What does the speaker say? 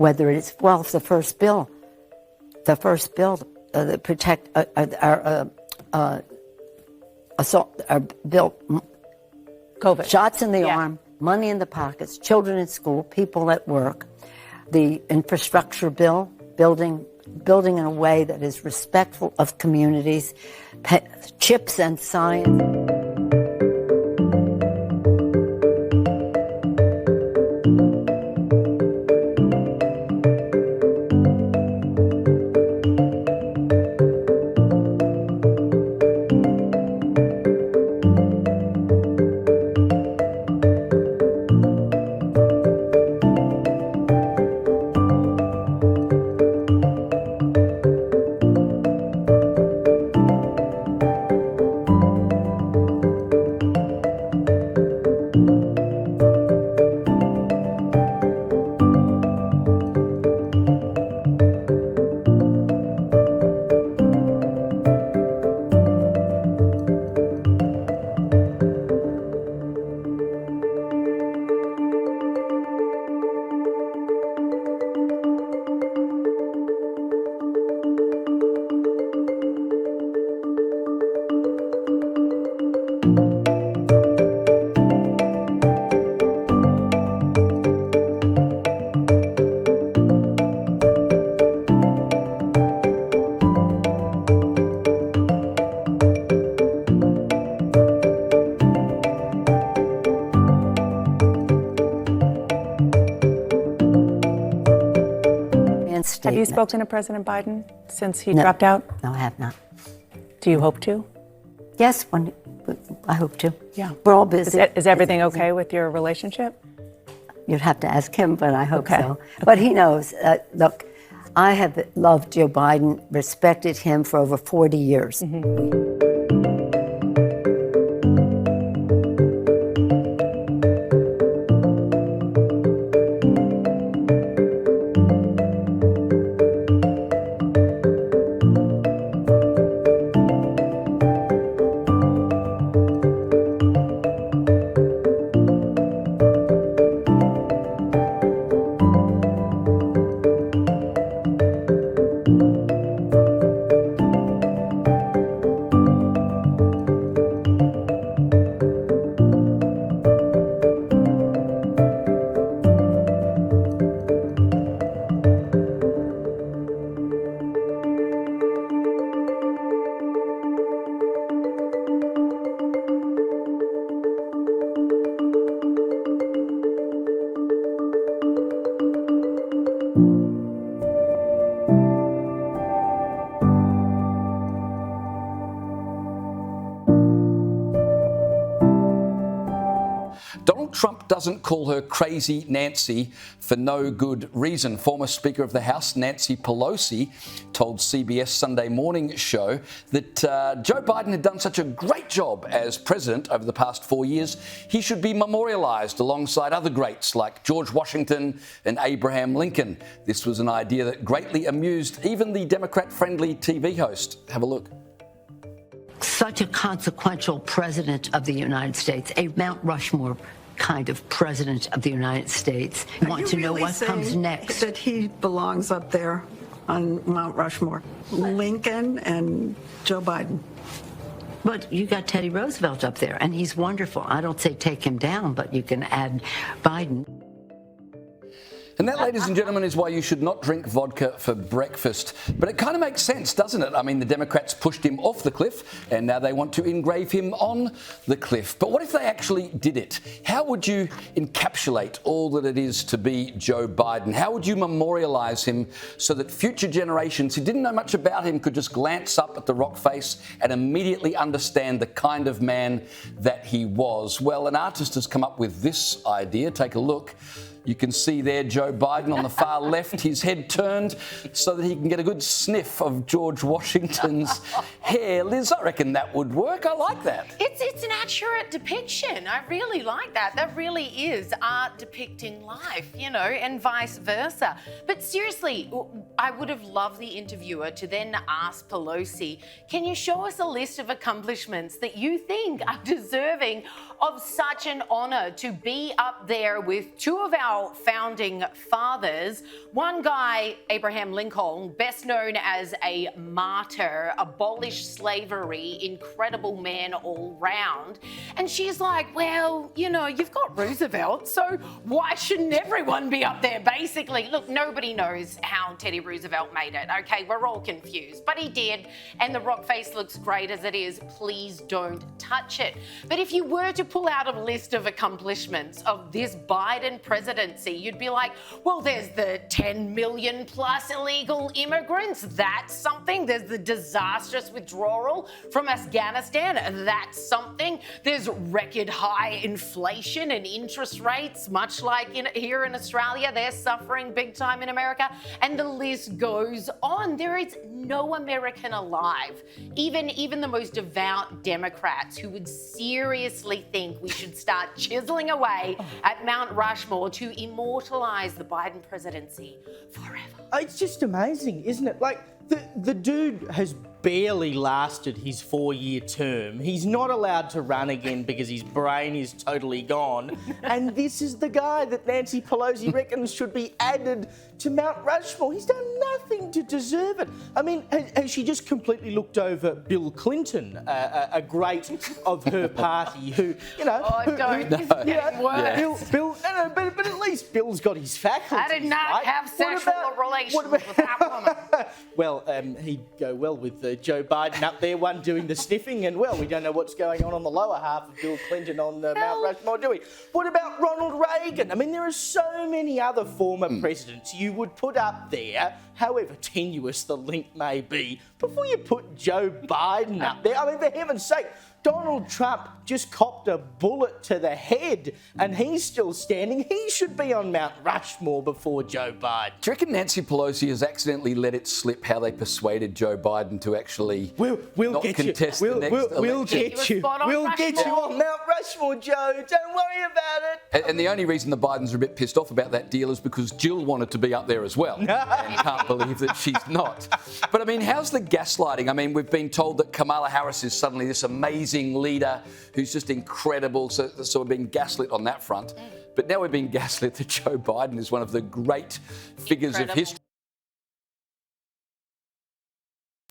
whether it's, well, the first bill that protect our assault, our bill, COVID. Shots in the arm, money in the pockets, children in school, people at work, the infrastructure bill, building in a way that is respectful of communities, chips and science. Have you spoken to President Biden since he dropped out? No, I have not. Do you hope to? Yes, I hope to. Yeah. We're all busy. Is everything okay with your relationship? You'd have to ask him, but I hope so. But he knows. Look, I have loved Joe Biden, respected him for over 40 years. Mm-hmm. Trump doesn't call her Crazy Nancy for no good reason. Former Speaker of the House Nancy Pelosi told CBS Sunday Morning Show that Joe Biden had done such a great job as president over the past 4 years, he should be memorialized alongside other greats like George Washington and Abraham Lincoln. This was an idea that greatly amused even the Democrat-friendly TV host. Have a look. Such a consequential president of the United States, a Mount Rushmore kind of president of the United States. I want to know what comes next. That he belongs up there on Mount Rushmore. Lincoln and Joe Biden. But you got Teddy Roosevelt up there, and he's wonderful. I don't say take him down, but you can add Biden. And that, ladies and gentlemen, is why you should not drink vodka for breakfast. But it kind of makes sense, doesn't it? I mean, the Democrats pushed him off the cliff, and now they want to engrave him on the cliff. But what if they actually did it? How would you encapsulate all that it is to be Joe Biden? How would you memorialise him so that future generations who didn't know much about him could just glance up at the rock face and immediately understand the kind of man that he was? Well, an artist has come up with this idea. Take a look. You can see there Joe Biden on the far left, his head turned so that he can get a good sniff of George Washington's hair. Liz, I reckon that would work. I like that. It's an accurate depiction. I really like that. That really is art depicting life, you know, and vice versa. But seriously, I would have loved the interviewer to then ask Pelosi, can you show us a list of accomplishments that you think are deserving of such an honour to be up there with two of our our founding fathers. One guy, Abraham Lincoln, best known as a martyr, abolished slavery, incredible man all round. And she's like, well, you know, you've got Roosevelt, so why shouldn't everyone be up there, basically? Look, nobody knows how Teddy Roosevelt made it, okay? We're all confused, but he did, and the rock face looks great as it is. Please don't touch it. But if you were to pull out a list of accomplishments of this Biden presidency, you'd be like, well, there's the 10 million plus illegal immigrants. That's something. There's the disastrous withdrawal from Afghanistan. That's something. There's record high inflation and interest rates, much like here in Australia. They're suffering big time in America. And the list goes on. There is no American alive, even the most devout Democrats who would seriously think we should start chiseling away at Mount Rushmore to immortalize the Biden presidency forever. It's just amazing, isn't it? Like, the dude has barely lasted his 4-year term. He's not allowed to run again because his brain is totally gone. And this is the guy that Nancy Pelosi reckons should be added to Mount Rushmore. He's done nothing to deserve it. I mean, has she just completely looked over Bill Clinton, a great of her party who, you know... But at least Bill's got his faculties. I did not right? have sexual relations with that woman. Well, he'd go well with Joe Biden up there, one doing the sniffing, and, well, we don't know what's going on the lower half of Bill Clinton on Mount Rushmore, do we? What about Ronald Reagan? I mean, there are so many other former presidents you would put up there, however tenuous the link may be, before you put Joe Biden up there. I mean, for heaven's sake, Donald Trump just copped a bullet to the head and he's still standing. He should be on Mount Rushmore before Joe Biden. Do you reckon Nancy Pelosi has accidentally let it slip how they persuaded Joe Biden to actually we'll not get contest you. the next election? We'll get you. We'll get you on Mount Rushmore, Joe. Don't worry about it. And the only reason the Bidens are a bit pissed off about that deal is because Jill wanted to be up there as well and can't believe that she's not. But I mean, how's the gaslighting? I mean, we've been told that Kamala Harris is suddenly this amazing leader who's just incredible, so we're being gaslit on that front. But now we're being gaslit that Joe Biden is one of the great figures of history.